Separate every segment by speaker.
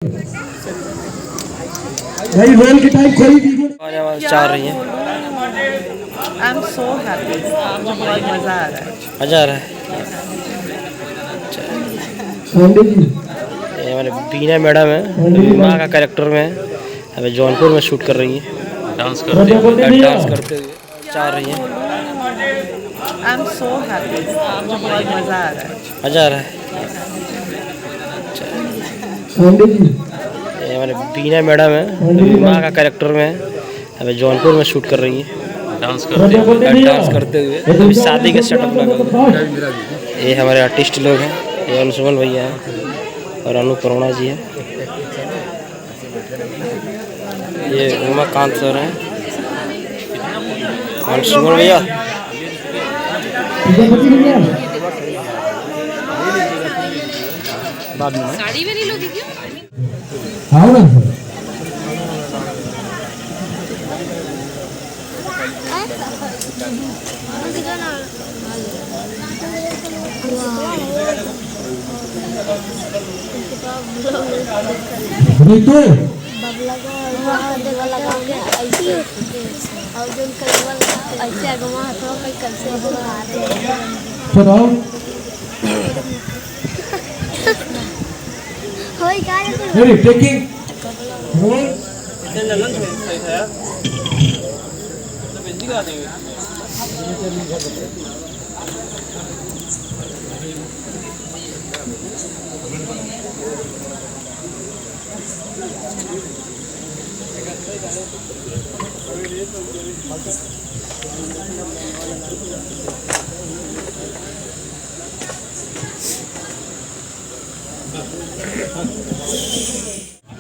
Speaker 1: भाई रोल की टाइम कोई भी
Speaker 2: चाह रही हैं।
Speaker 3: आई एम सो हैप्पी, मुझे बहुत मज़ा आ रहा है।
Speaker 2: मज़ा आ रहा है। ये हमारे बीना मैडम है, माँ का कैरेक्टर में है, अभी जौनपुर में शूट कर रही हैं, डांस करते हुए चाह रही हैं।
Speaker 3: आई एम सो हैप्पी, मुझे बहुत मज़ा आ रहा है।
Speaker 2: मज़ा आ रहा है। ये हमारे बीना मैडम है, माँ का कैरेक्टर में है, अभी जौनपुर में शूट कर रही हैं, डांस करते हुए अभी शादी के सेटअप लगा हुआ है। ये हमारे आर्टिस्ट लोग हैं, ये अनुसुमन भैया हैं और अनुप्रणा जी हैं, ये उमाकांत सर हैं, अनुसुमन भैया बाद में
Speaker 4: साड़ी में नहीं लोगी क्यों?
Speaker 1: हाँ ना तो सुनाओ Ready, taking roll.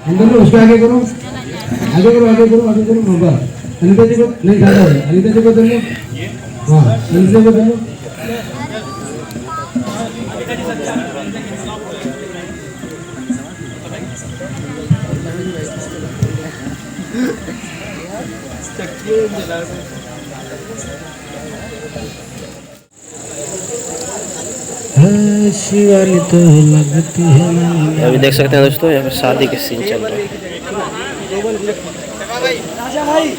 Speaker 1: अंदर उसको आगे करो होगा। अनिता जी को नहीं डाला है, अनिता जी को दे लो। हाँ अनिता जी को दे लो। शिवाली तो लगती है।
Speaker 2: अभी देख सकते हैं दोस्तों, यहाँ पे शादी के सीन चल रहे हैं।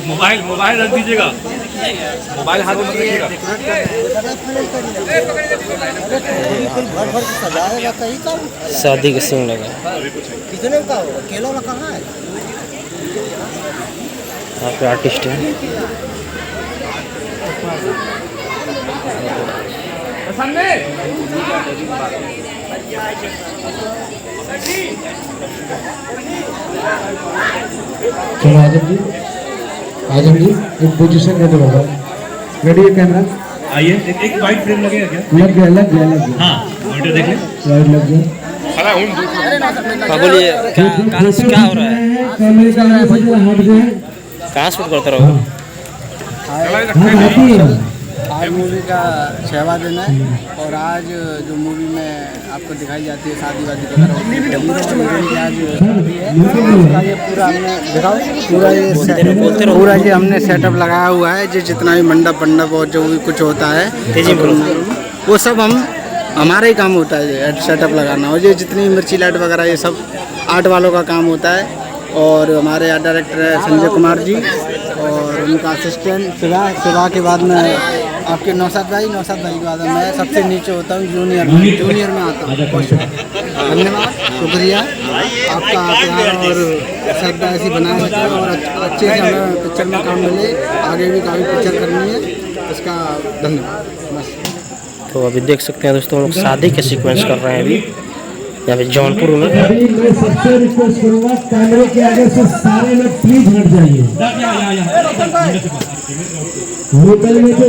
Speaker 5: मोबाइल रख दीजिएगा, मोबाइल हाथ में रखिएगा।
Speaker 2: शादी के सीन लगा यहाँ पे आर्टिस्ट हैं।
Speaker 1: चलो आजम जी एक पोजीशन दे दो बाबा। रेडी है कैमरा?
Speaker 5: आइए, एक वाइट फ्रेम लगेगा क्या?
Speaker 1: लग गया
Speaker 5: हाँ मॉनिटर देख लें।
Speaker 1: वाइट लग गया।
Speaker 2: बोलिए क्या हो रहा है?
Speaker 1: कैमरे का हाथ दे।
Speaker 2: कहाँ शूट करते रहो?
Speaker 6: आज मूवी का 6वां दिन है और आज जो मूवी में आपको दिखाई जाती है शादी वादी वगैरह, आज उसका ये पूरा हमने दिखाओ, पूरा ये हमने सेटअप लगाया हुआ है। जो जितना भी मंडप और जो भी कुछ होता है वो सब हमारा ही काम होता है सेटअप लगाना। और ये जितनी मिर्ची लाइट वगैरह ये सब आर्ट वालों का काम होता है। और हमारे डायरेक्टर है संजय कुमार जी और उनका असिस्टेंट शिवा के बाद में आपके नौशाद भाई के बाद मैं सबसे नीचे होता हूँ, जूनियर में आता हूँ। धन्यवाद, शुक्रिया आपका प्यार और श्रद्धा ऐसी बनाए रखें और अच्छे से हमें पिक्चर में काम मिले। आगे भी काफ़ी पिक्चर करनी है, इसका धन्यवाद बस।
Speaker 2: तो अभी देख सकते हैं दोस्तों, हम लोग शादी के सीक्वेंस कर रहे हैं अभी यहाँ पे जौनपुर में।
Speaker 1: अभी मैं सबसे रिक्वेस्ट करूँगा कैमरे के आगे से सारे लोग प्लीज हट जाइए। होटल में तो